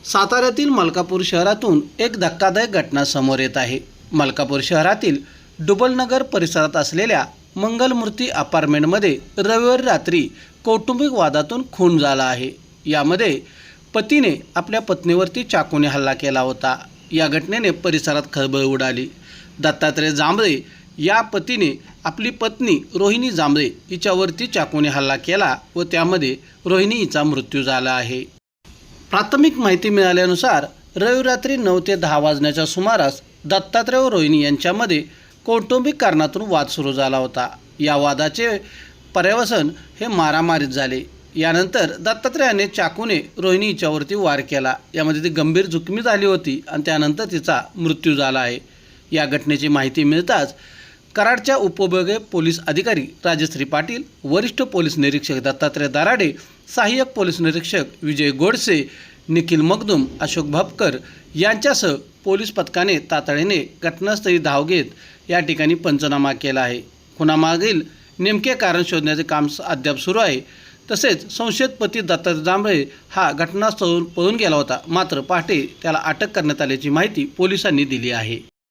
साताऱ्यातील मलकापूर शहरातून एक धक्कादायक घटना समोर येत आहे। मलकापूर शहरातील डुबलनगर परिसरात असलेल्या मंगलमूर्ती अपार्टमेंटमध्ये रविवारी रात्री कौटुंबिक वादातून खून झाला आहे। यामध्ये पतीने आपल्या पत्नीवरती चाकूने हल्ला केला होता। या घटनेने परिसरात खळबळ उडाली। दत्तात्रय जांभळे या पतीने आपली पत्नी रोहिणी जांभळे हिच्यावरती चाकूने हल्ला केला व त्यामध्ये रोहिणी हिचा मृत्यू झाला आहे। प्राथमिक माहिती मिळाल्यानुसार रविवारी रात्री 9 ते 10 वाजण्याच्या सुमारास दत्तात्रय व रोहिणी यांच्यामध्ये कौटुंबिक कारणातून वाद सुरू झाला होता। या वादाचे पर्यवसन हे मारामारीत झाले। यानंतर दत्तात्रयाने चाकूने रोहिणी हिच्यावरती वार केला। यामध्ये ती गंभीर जखमी झाली होती आणि त्यानंतर तिचा मृत्यू झाला आहे। या घटनेची माहिती मिळताच कराडच्या उपविभागीय पोलीस अधिकारी राजश्री पाटील, वरिष्ठ पोलीस निरीक्षक दत्तात्रय दराडे, सहाय्यक पोलीस निरीक्षक विजय गोडसे, निखिल मगदूम, अशोक भापकर यांच्यासह पोलीस पथकाने तातडीने घटनास्थळी धाव घेत या ठिकाणी पंचनामा केला आहे। खुनामागील नेमके कारण शोधण्याचे काम अद्याप सुरू आहे। तसेच संशयित पती दत्तात्रय जांभळे हा घटनास्थळावरून पळून गेला होता, मात्र पहाटे त्याला अटक करण्यात आल्याची माहिती पोलिसांनी दिली आहे।